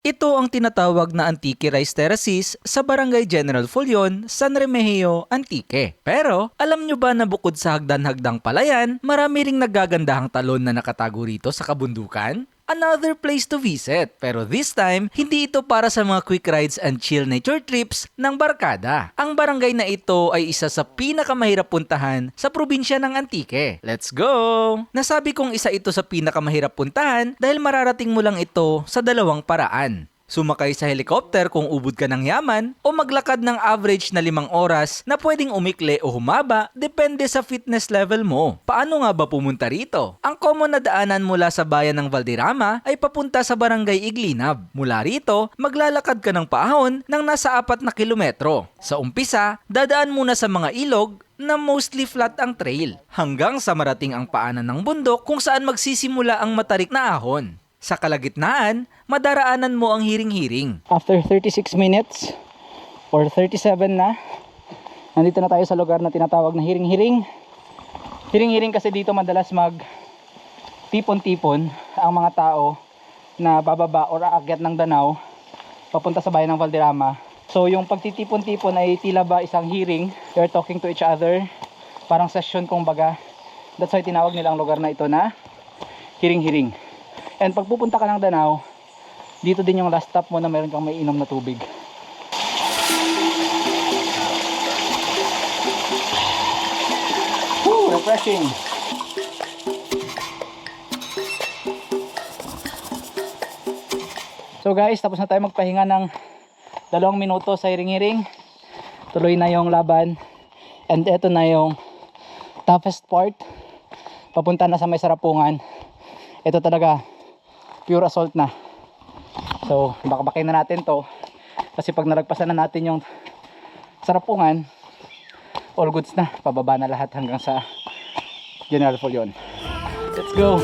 Ito ang tinatawag na Antique Rice Terraces sa Barangay General Follion, San Remigio, Antique. Pero, alam nyo ba na bukod sa hagdan-hagdang palayan, marami ring naggagandahang talon na nakatago rito sa kabundukan? Another place to visit. Pero this time, hindi ito para sa mga quick rides and chill nature trips ng barkada. Ang barangay na ito ay isa sa pinakamahirap puntahan sa probinsya ng Antique. Let's go! Nasabi kong isa ito sa pinakamahirap puntahan dahil mararating mo lang ito sa dalawang paraan. Sumakay sa helicopter kung ubod ka ng yaman o maglakad ng average na 5 oras na pwedeng umikli o humaba depende sa fitness level mo. Paano nga ba pumunta rito? Ang common na daanan mula sa bayan ng Valderrama ay papunta sa Barangay Iglinab. Mula rito, maglalakad ka ng paahon ng nasa 4 na kilometro. Sa umpisa, dadaan muna sa mga ilog na mostly flat ang trail hanggang sa marating ang paanan ng bundok kung saan magsisimula ang matarik na ahon. Sa kalagitnaan, madaraanan mo ang hiring-hiring. After 36 minutes or 37 na, nandito na tayo sa lugar na tinatawag na hiring-hiring. Hiring-hiring kasi dito madalas mag tipon-tipon ang mga tao na bababa or aakyat ng danaw papunta sa bayan ng Valderrama. So yung pagtitipon-tipon ay tila ba isang hearing. They're talking to each other. Parang session kumbaga. That's why tinawag nila ang lugar na ito na hiring-hiring. And pag pupunta ka ng Danao, dito din yung last stop mo na meron kang may inom na tubig. Woo, refreshing. So guys, tapos na tayo magpahinga ng 2 minuto sa hiring-hiring. Tuloy na yung laban. And eto na yung toughest part. Papunta na sa may sarapungan. Ito talaga pure assault na. So bakbakin na natin to kasi pag nalagpasan na natin yung sarapungan, all goods na, pababa na lahat hanggang sa General Follion. Let's go.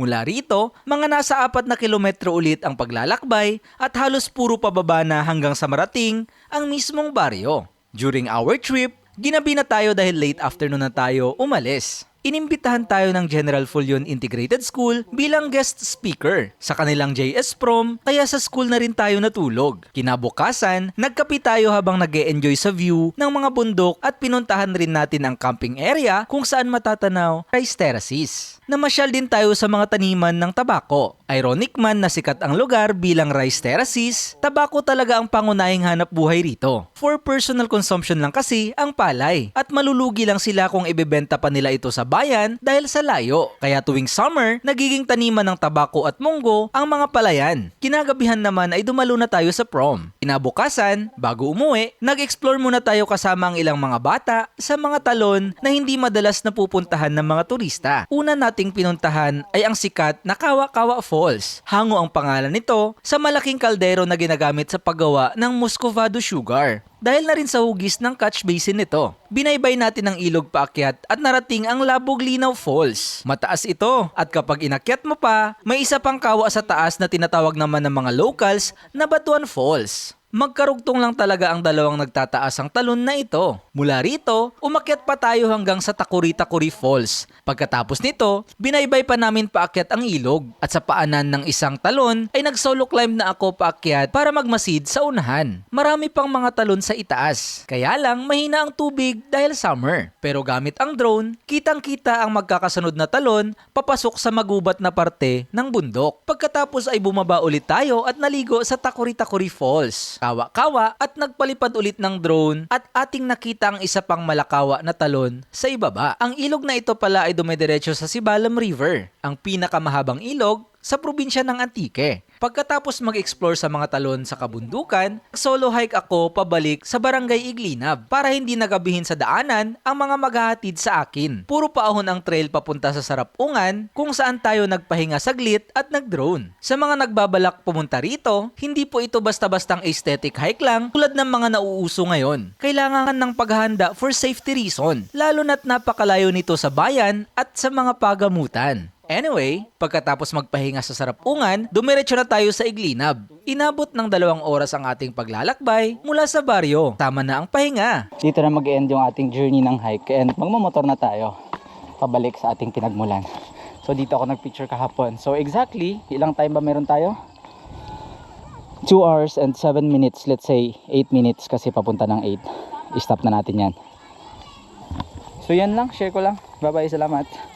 Mula rito, mga nasa 4 na kilometro ulit ang paglalakbay at halos puro pababa na hanggang sa marating ang mismong baryo. During our trip, ginabi na tayo dahil late afternoon na tayo umalis. Inimbitahan tayo ng General Follion Integrated School bilang guest speaker sa kanilang JS Prom, kaya sa school na rin tayo natulog. Kinabukasan, nagkape tayo habang nag-e-enjoy sa view ng mga bundok at pinuntahan rin natin ang camping area kung saan matatanaw rice terraces. Namasyal din tayo sa mga taniman ng tabako. Ironic man na sikat ang lugar bilang rice terraces, tabako talaga ang pangunahing hanap buhay rito. For personal consumption lang kasi ang palay at malulugi lang sila kung ibebenta pa nila ito sa bayan dahil sa layo. Kaya tuwing summer, nagiging taniman ng tabako at munggo ang mga palayan. Kinagabihan naman ay dumalo na tayo sa prom. Kinabukasan, bago umuwi, nag-explore muna tayo kasama ang ilang mga bata sa mga talon na hindi madalas napupuntahan ng mga turista. Una nating pinuntahan ay ang sikat na Kawa-Kawa Falls. Hango ang pangalan nito sa malaking kaldero na ginagamit sa paggawa ng muscovado sugar. Dahil na rin sa hugis ng catch basin nito. Binaybay natin ang ilog paakyat at narating ang Labog Linaw Falls. Mataas ito at kapag inakyat mo pa, may isa pang kawa sa taas na tinatawag naman ng mga locals na Batuan Falls. Magkarugtong lang talaga ang dalawang nagtataas ang talon na ito. Mula rito, umakyat pa tayo hanggang sa Takuri-Takuri Falls. Pagkatapos nito, binaybay pa namin paakyat ang ilog. At sa paanan ng isang talon ay nag-solo climb na ako paakyat para magmasid sa unahan. Marami pang mga talon sa itaas. Kaya lang mahina ang tubig dahil summer. Pero gamit ang drone, kitang-kita ang magkakasunod na talon papasok sa magubat na parte ng bundok. Pagkatapos ay bumaba ulit tayo at naligo sa Takuri-Takuri Falls. Kawa-kawa at nagpalipad ulit ng drone at ating nakita ang isa pang malakawa na talon sa ibaba. Ang ilog na ito pala ay dumediretso sa Sibalam River, ang pinakamahabang ilog sa probinsya ng Antique. Pagkatapos mag-explore sa mga talon sa kabundukan, solo hike ako pabalik sa Barangay Iglinab para hindi nagabihin sa daanan ang mga maghahatid sa akin. Puro paahon ang trail papunta sa Sarapungan kung saan tayo nagpahinga saglit at nag-drone. Sa mga nagbabalak pumunta rito, hindi po ito basta-bastang aesthetic hike lang tulad ng mga nauuso ngayon. Kailangan ng paghahanda for safety reason, lalo na't napakalayo nito sa bayan at sa mga pagamutan. Anyway, pagkatapos magpahinga sa Sarapungan, dumiretso na tayo sa Iglinab. Inabot ng 2 oras ang ating paglalakbay mula sa baryo. Tama na ang pahinga. Dito na mag-end yung ating journey ng hike and magmamotor na tayo pabalik sa ating pinagmulan. So dito ako nagpicture kahapon. So exactly, ilang time ba meron tayo? 2 hours and 7 minutes, let's say 8 minutes kasi papunta ng 8. I-stop na natin yan. So yan lang, share ko lang. Bye bye, salamat.